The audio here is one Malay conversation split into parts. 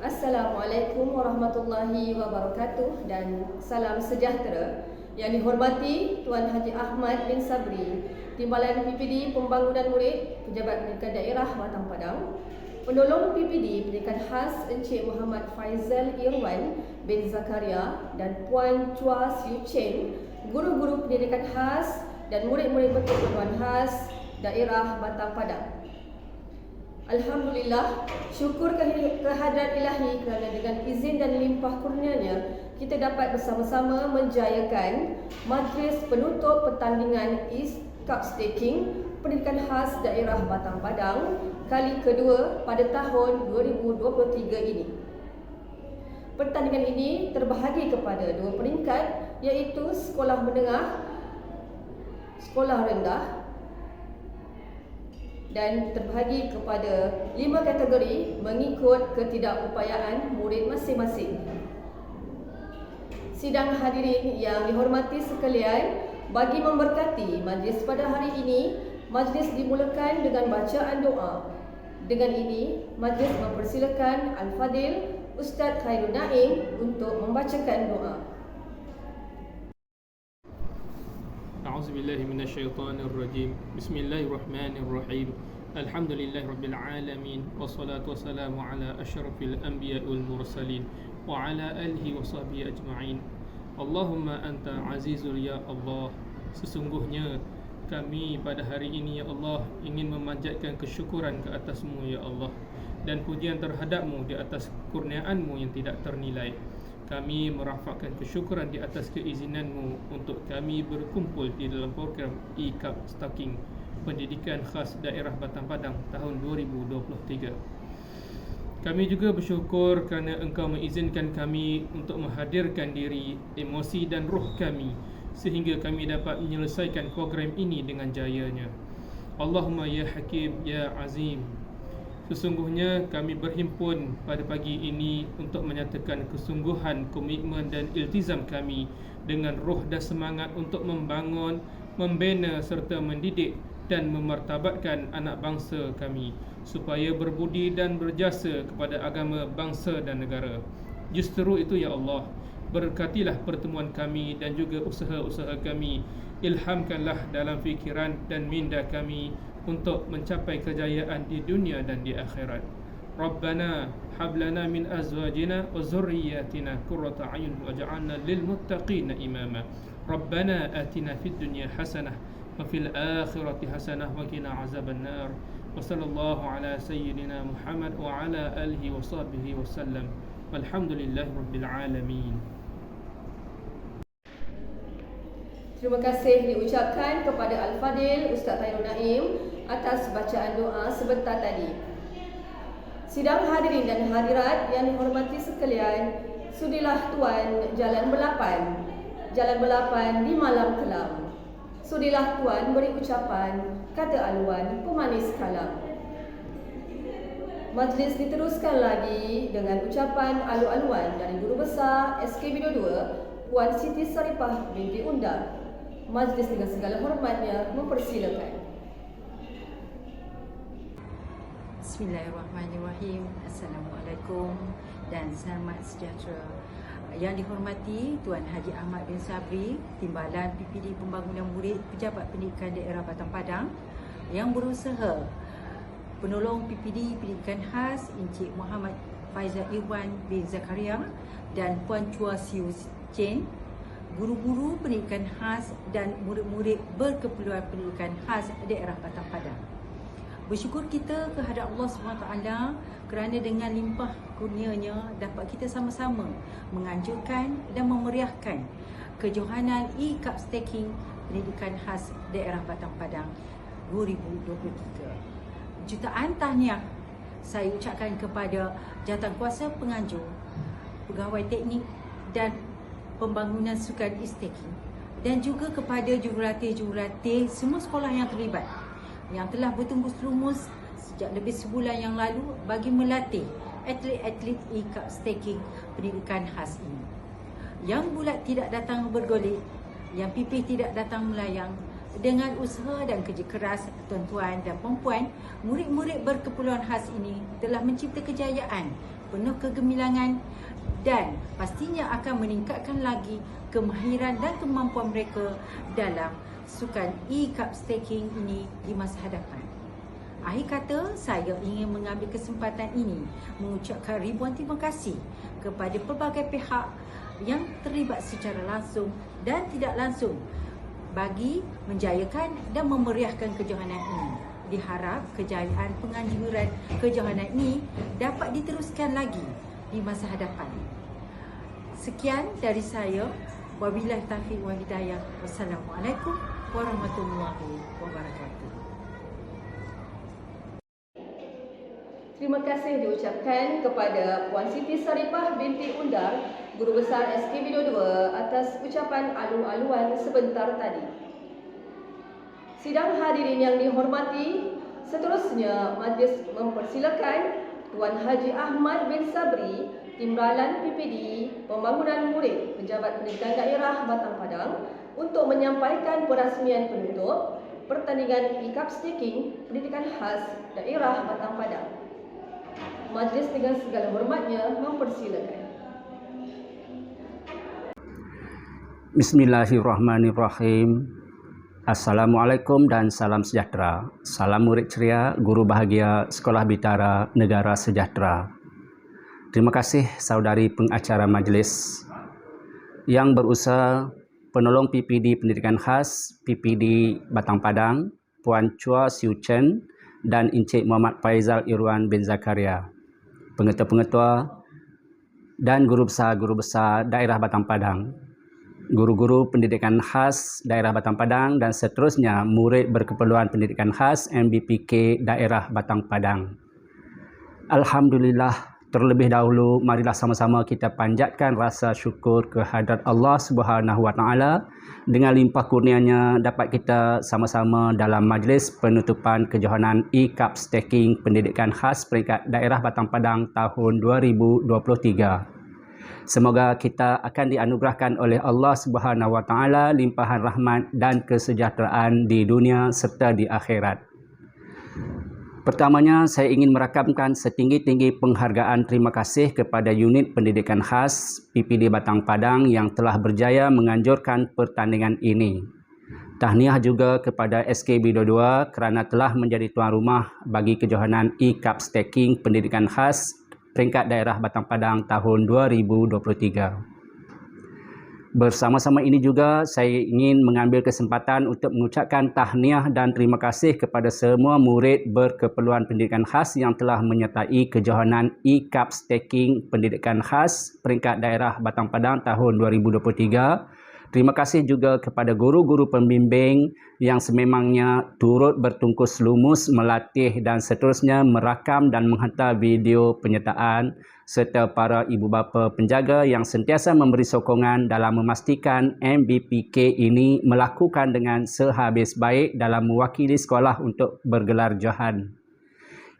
Assalamualaikum warahmatullahi wabarakatuh dan salam sejahtera. Yang dihormati Tuan Haji Ahmad bin Sabri, Timbalan PPD Pembangunan Murid, Pejabat Pendidikan Daerah Batang Padang, Penolong PPD Pendidikan Khas Encik Muhammad Faizal Irwan bin Zakaria dan Puan Chua Siu Chen, Guru-guru Pendidikan Khas dan murid-murid berkeperluan khas Daerah Batang Padang. Alhamdulillah, syukur kehadrat ilahi kerana dengan izin dan limpah kurnianya kita dapat bersama-sama menjayakan majlis penutup pertandingan East Cup Staking Pendidikan Khas Daerah Batang Padang kali kedua pada tahun 2023 ini. Pertandingan ini terbahagi kepada dua peringkat, iaitu sekolah menengah, sekolah rendah, dan terbahagi kepada 5 kategori mengikut ketidakupayaan murid masing-masing. Sidang hadirin yang dihormati sekalian, bagi memberkati majlis pada hari ini, majlis dimulakan dengan bacaan doa. Dengan ini, majlis mempersilakan Al-Fadil Ustaz Khairul Naim untuk membacakan doa. A'udzubillahi minasyaitonirrajim. Bismillahirrahmanirrahim. Alhamdulillahi rabbil alamin. Wassalatu wassalamu ala asyrafil anbiya'i wal mursalin wa ala alihi wa sahbihi ajma'in. Allahumma anta azizul ya Allah. Sesungguhnya kami pada hari ini ya Allah ingin memanjatkan kesyukuran ke atasmu ya Allah, dan pujian terhadapmu di atas kurniaanmu yang tidak ternilai. Kami merafakkan kesyukuran di atas keizinanmu untuk kami berkumpul di dalam program E-Cup Staking Pendidikan Khas Daerah Batang Padang tahun 2023. Kami juga bersyukur kerana engkau mengizinkan kami untuk menghadirkan diri, emosi dan roh kami sehingga kami dapat menyelesaikan program ini dengan jayanya. Allahumma ya Hakim ya Azim. Sesungguhnya kami berhimpun pada pagi ini untuk menyatakan kesungguhan, komitmen dan iltizam kami dengan roh dan semangat untuk membangun, membina serta mendidik dan memartabatkan anak bangsa kami supaya berbudi dan berjasa kepada agama, bangsa dan negara. Justru itu ya Allah, berkatilah pertemuan kami dan juga usaha-usaha kami. Ilhamkanlah dalam fikiran dan minda kami untuk mencapai kejayaan di dunia dan di akhirat. Rabbana hablana min azwajina wa zurriyyatina qurrata a'yun waj'alna lil muttaqina imama. Rabbana atina fid dunya hasanah wa fil akhirati hasanah wa qina azaban nar. Wa sallallahu ala sayyidina Muhammad wa ala alihi wa sahbihi wasallam. Walhamdulillahi rabbil alamin. Terima kasih diucapkan kepada Al-Fadil Ustaz Khairul Naim atas bacaan doa sebentar tadi. Sidang hadirin dan hadirat yang dihormati sekalian, sudilah Tuan jalan belapan di malam kelam. Sudilah Tuan beri ucapan kata aluan pemanis kalam. Majlis diteruskan lagi dengan ucapan alu-aluan dari Guru Besar SKB 22 Puan Siti Saripah binti Undar. Majlis dengan segala hormatnya mempersilakan. Bismillahirrahmanirrahim. Assalamualaikum dan selamat sejahtera. Yang dihormati Tuan Haji Ahmad bin Sabri, Timbalan PPD Pembangunan Murid, Pejabat Pendidikan Daerah Batang Padang, yang berusaha Penolong PPD Pendidikan Khas Encik Muhammad Faizal Irwan bin Zakaria dan Puan Chua Siu Chen, Guru-guru pendidikan khas dan murid-murid berkeperluan pendidikan khas daerah Batang Padang. Bersyukur kita kehadrat Allah SWT kerana dengan limpah kurnianya dapat kita sama-sama menganjurkan dan memeriahkan kejohanan E-Cup Staking Pendidikan Khas Daerah Batang Padang 2023. Jutaan tahniah saya ucapkan kepada jawatankuasa penganjur, pegawai teknik dan pembangunan sukan e-staking, dan juga kepada jurulatih-jurulatih semua sekolah yang terlibat yang telah bertungkus lumus sejak lebih sebulan yang lalu bagi melatih atlet-atlet E-Cup Staking Pendidikan Khas ini. Yang bulat tidak datang bergolek, yang pipih tidak datang melayang. Dengan usaha dan kerja keras tuan-tuan dan puan-puan, murid-murid berkeperluan khas ini telah mencipta kejayaan penuh kegemilangan dan pastinya akan meningkatkan lagi kemahiran dan kemampuan mereka dalam sukan e-cup staking ini di masa hadapan. Akhir kata, saya ingin mengambil kesempatan ini mengucapkan ribuan terima kasih kepada pelbagai pihak yang terlibat secara langsung dan tidak langsung bagi menjayakan dan memeriahkan kejohanan ini. Diharap kejayaan penganjuran kejohanan ini dapat diteruskan lagi di masa hadapan. Sekian dari saya. Wabillahi taufiq wal hidayah. Wassalamualaikum warahmatullahi wabarakatuh. Terima kasih diucapkan kepada Puan Siti Saripah binti Undar, Guru Besar SKB 22 atas ucapan alu-aluan sebentar tadi. Sidang hadirin yang dihormati, seterusnya majlis mempersilakan Tuan Haji Ahmad bin Sabri, Timbalan PPD Pembangunan Murid Pejabat Pendidikan Daerah Batang Padang untuk menyampaikan perasmian penutup pertandingan e-cup staking Pendidikan Khas Daerah Batang Padang. Majlis dengan segala hormatnya mempersilakan. Bismillahirrahmanirrahim. Assalamualaikum dan salam sejahtera. Salam murid ceria, guru bahagia Sekolah Bitara Negara Sejahtera. Terima kasih saudari pengacara majlis yang berusaha penolong PPD Pendidikan Khas PPD Batang Padang, Puan Chua Siu Chen dan Encik Muhammad Faizal Irwan bin Zakaria, pengetua-pengetua dan guru besar daerah Batang Padang, guru-guru pendidikan khas daerah Batang Padang dan seterusnya murid berkeperluan pendidikan khas MBPK daerah Batang Padang. Alhamdulillah, terlebih dahulu marilah sama-sama kita panjatkan rasa syukur kehadrat Allah Subhanahu wa taala dengan limpah kurnianya dapat kita sama-sama dalam majlis penutupan kejohanan e-cup staking pendidikan khas peringkat daerah Batang Padang tahun 2023. Semoga kita akan dianugerahkan oleh Allah Subhanahu wa taala limpahan rahmat dan kesejahteraan di dunia serta di akhirat. Pertamanya, saya ingin merakamkan setinggi-tinggi penghargaan terima kasih kepada unit pendidikan khas PPD Batang Padang yang telah berjaya menganjurkan pertandingan ini. Tahniah juga kepada SKB 22 kerana telah menjadi tuan rumah bagi kejohanan e-cup staking pendidikan khas peringkat daerah Batang Padang tahun 2023. Bersama-sama ini juga saya ingin mengambil kesempatan untuk mengucapkan tahniah dan terima kasih kepada semua murid berkeperluan pendidikan khas yang telah menyertai kejohanan e-cup staking pendidikan khas peringkat daerah Batang Padang tahun 2023. Terima kasih juga kepada guru-guru pembimbing yang sememangnya turut bertungkus lumus melatih dan seterusnya merakam dan menghantar video penyertaan serta para ibu bapa penjaga yang sentiasa memberi sokongan dalam memastikan MBPK ini melakukan dengan sehabis baik dalam mewakili sekolah untuk bergelar johan.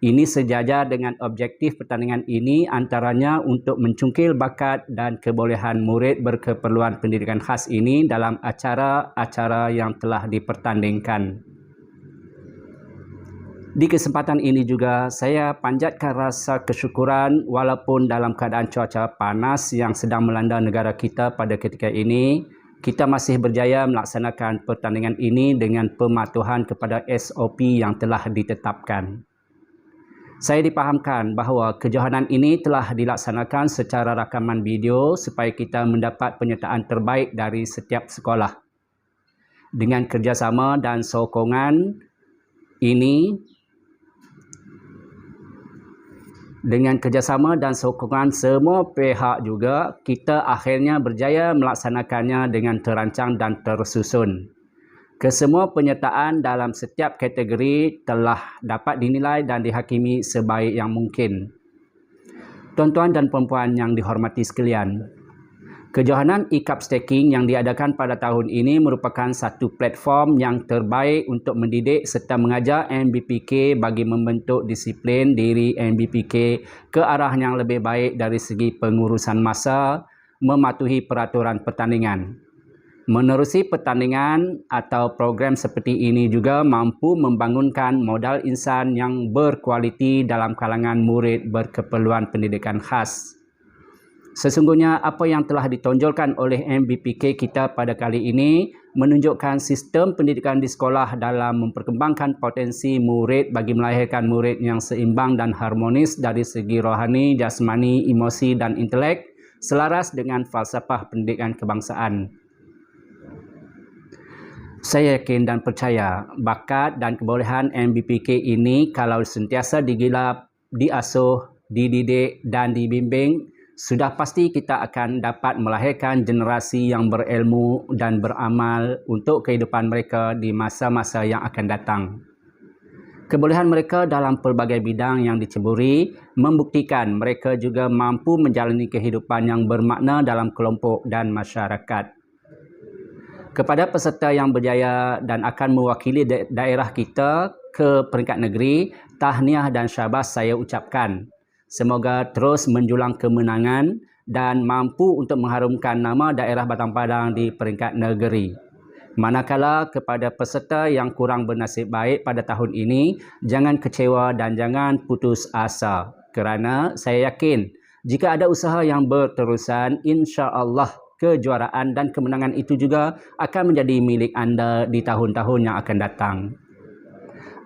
Ini sejajar dengan objektif pertandingan ini antaranya untuk mencungkil bakat dan kebolehan murid berkeperluan pendidikan khas ini dalam acara-acara yang telah dipertandingkan. Di kesempatan ini juga saya panjatkan rasa kesyukuran walaupun dalam keadaan cuaca panas yang sedang melanda negara kita pada ketika ini, kita masih berjaya melaksanakan pertandingan ini dengan pematuhan kepada SOP yang telah ditetapkan. Saya dipahamkan bahawa kejohanan ini telah dilaksanakan secara rakaman video supaya kita mendapat penyertaan terbaik dari setiap sekolah. Dengan kerjasama dan sokongan ini, dengan kerjasama dan sokongan semua pihak juga, kita akhirnya berjaya melaksanakannya dengan terancang dan tersusun. Kesemua penyertaan dalam setiap kategori telah dapat dinilai dan dihakimi sebaik yang mungkin. Tuan-tuan dan puan-puan yang dihormati sekalian, kejohanan e-cup staking yang diadakan pada tahun ini merupakan satu platform yang terbaik untuk mendidik serta mengajar MBPK bagi membentuk disiplin diri MBPK ke arah yang lebih baik dari segi pengurusan masa, mematuhi peraturan pertandingan. Menerusi pertandingan atau program seperti ini juga mampu membangunkan modal insan yang berkualiti dalam kalangan murid berkeperluan pendidikan khas. Sesungguhnya apa yang telah ditonjolkan oleh MBPK kita pada kali ini menunjukkan sistem pendidikan di sekolah dalam memperkembangkan potensi murid bagi melahirkan murid yang seimbang dan harmonis dari segi rohani, jasmani, emosi dan intelek selaras dengan falsafah pendidikan kebangsaan. Saya yakin dan percaya bakat dan kebolehan MBPK ini kalau sentiasa digilap, diasuh, dididik dan dibimbing, sudah pasti kita akan dapat melahirkan generasi yang berilmu dan beramal untuk kehidupan mereka di masa-masa yang akan datang. Kebolehan mereka dalam pelbagai bidang yang diceburi membuktikan mereka juga mampu menjalani kehidupan yang bermakna dalam kelompok dan masyarakat. Kepada peserta yang berjaya dan akan mewakili daerah kita ke peringkat negeri, tahniah dan syabas saya ucapkan. Semoga terus menjulang kemenangan dan mampu untuk mengharumkan nama daerah Batang Padang di peringkat negeri. Manakala kepada peserta yang kurang bernasib baik pada tahun ini, jangan kecewa dan jangan putus asa. Kerana saya yakin, jika ada usaha yang berterusan, insya-Allah kejuaraan dan kemenangan itu juga akan menjadi milik anda di tahun-tahun yang akan datang.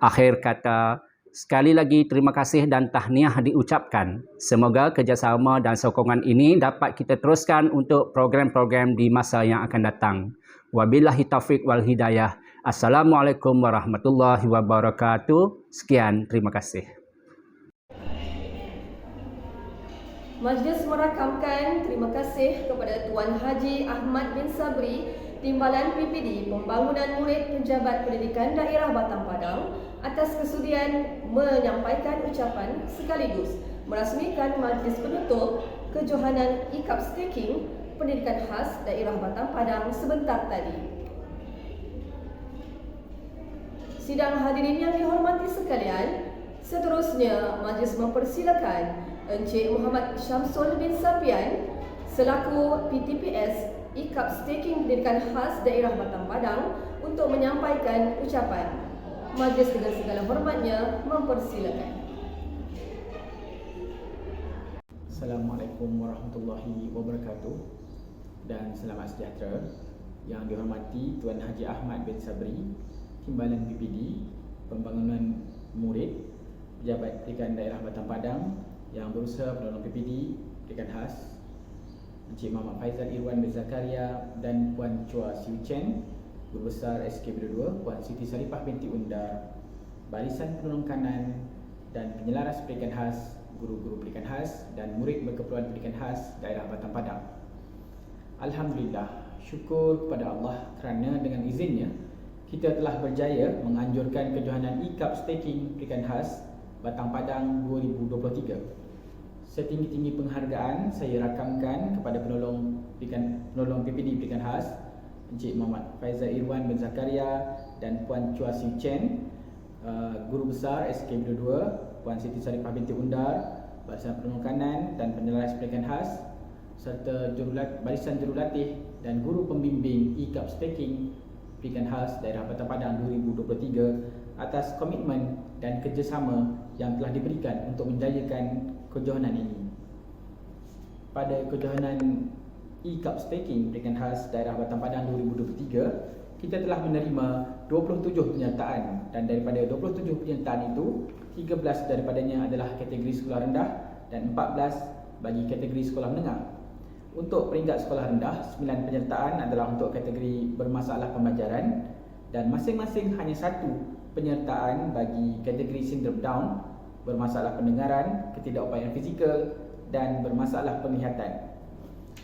Akhir kata, sekali lagi terima kasih dan tahniah diucapkan. Semoga kerjasama dan sokongan ini dapat kita teruskan untuk program-program di masa yang akan datang. Wabillahi taufiq wal hidayah. Assalamualaikum warahmatullahi wabarakatuh. Sekian, terima kasih. Majlis merakamkan terima kasih kepada Tuan Haji Ahmad bin Sabri, Timbalan PPD Pembangunan Murid Pejabat Pendidikan Daerah Batang Padang atas kesudian menyampaikan ucapan sekaligus merasmikan majlis penutup kejohanan ICAP Staking Pendidikan Khas Daerah Batang Padang sebentar tadi. Sidang hadirin yang dihormati sekalian, seterusnya majlis mempersilakan Encik Muhammad Syamsul bin Sapian selaku PTPS ICAP Staking Pendidikan Khas Daerah Batang Padang untuk menyampaikan ucapan. Majlis dengan segala hormatnya mempersilakan. Assalamualaikum warahmatullahi wabarakatuh dan selamat sejahtera. Yang dihormati Tuan Haji Ahmad bin Sabri, Timbalan PPD Pembangunan Murid Pejabat Pendidikan Daerah Batang Padang yang berusaha penolong PPD Pendidikan Khas, Encik Muhammad Faizal Irwan bin Zakaria dan Puan Chua Siu Chen, Guru Besar SKB22, Puan Siti Saripah binti Undar, Barisan Penolong Kanan dan Penyelaras Pendidikan Khas, Guru-guru Pendidikan Khas dan Murid berkeperluan Pendidikan Khas Daerah Batang Padang. Alhamdulillah, syukur kepada Allah kerana dengan izinnya kita telah berjaya menganjurkan kejohanan ICAP Staking Pendidikan Khas Batang Padang 2023. Setinggi-tinggi penghargaan saya rakamkan kepada penolong PPD Pendidikan Khas Encik Muhammad Faizal Irwan bin Zakaria dan Puan Chua Siu Chen, Guru Besar SKB22, Puan Siti Saripah binti Undar, Barisan Penolong Kanan dan Penyelaras Pendidikan Khas, serta Barisan Jurulatih dan Guru Pembimbing ICAP Staking Pendidikan Khas Daerah Batang Padang 2023 atas komitmen dan kerjasama yang telah diberikan untuk menjayakan kejohanan ini. Pada kejohanan ICAP Staking Pendidikan Khas Daerah Batang Padang 2023, kita telah menerima 27 penyertaan dan daripada 27 penyertaan itu, 13 daripadanya adalah kategori sekolah rendah dan 14 bagi kategori sekolah menengah. Untuk peringkat sekolah rendah, 9 penyertaan adalah untuk kategori bermasalah pembelajaran dan masing-masing hanya 1 penyertaan bagi kategori sindrom Down, bermasalah pendengaran, ketidakupayaan fizikal dan bermasalah penglihatan.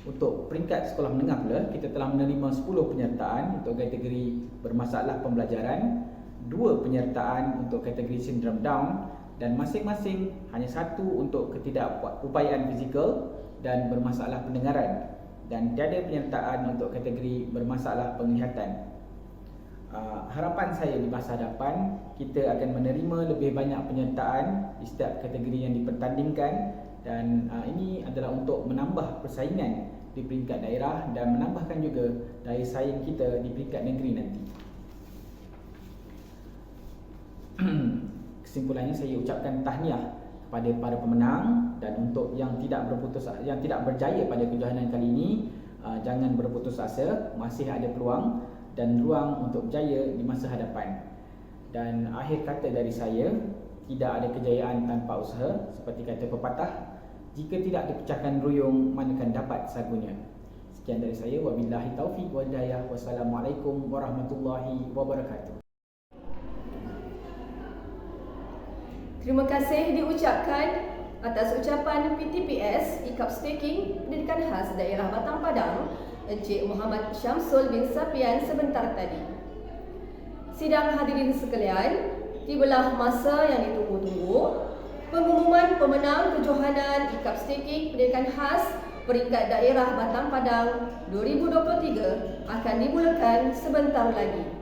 Untuk peringkat sekolah menengah pula, kita telah menerima 10 penyertaan untuk kategori bermasalah pembelajaran, 2 penyertaan untuk kategori sindrom Down dan masing-masing hanya 1 untuk ketidakupayaan fizikal dan bermasalah pendengaran dan tiada penyertaan untuk kategori bermasalah penglihatan. Harapan saya di masa hadapan, kita akan menerima lebih banyak penyertaan di setiap kategori yang dipertandingkan dan ini adalah untuk menambah persaingan di peringkat daerah dan menambahkan juga daya saing kita di peringkat negeri nanti. Kesimpulannya, saya ucapkan tahniah kepada para pemenang, dan untuk yang tidak berjaya pada kejohanan kali ini, jangan berputus asa, masih ada peluang dan ruang untuk berjaya di masa hadapan. Dan akhir kata dari saya, tidak ada kejayaan tanpa usaha, seperti kata pepatah, jika tidak dipecahkan ruyung, manakan dapat sagunya. Sekian dari saya, wabillahi taufiq wal hidayah. Wassalamualaikum warahmatullahi wabarakatuh. Terima kasih diucapkan atas ucapan PTPS ICAP Staking Pendidikan Khas Daerah Batang Padang Encik Muhammad Syamsul bin Sapian sebentar tadi. Sidang hadirin sekalian, tibalah masa yang ditunggu-tunggu. Pengumuman pemenang kejohanan ICAP Staking Pendidikan Khas Peringkat Daerah Batang Padang 2023 akan dimulakan sebentar lagi.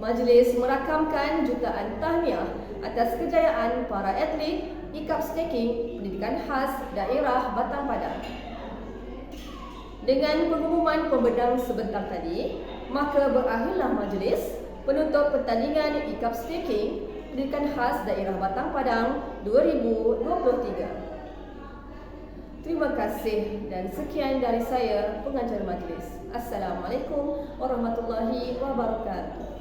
Majlis merakamkan jutaan tahniah atas kejayaan para atlet ICAP Staking Pendidikan Khas Daerah Batang Padang. Dengan pengumuman pemenang sebentar tadi, maka berakhirlah majlis penutup pertandingan ICAP Staking Pendidikan Khas Daerah Batang Padang 2023. Terima kasih dan sekian dari saya, pengacara majlis. Assalamualaikum warahmatullahi wabarakatuh.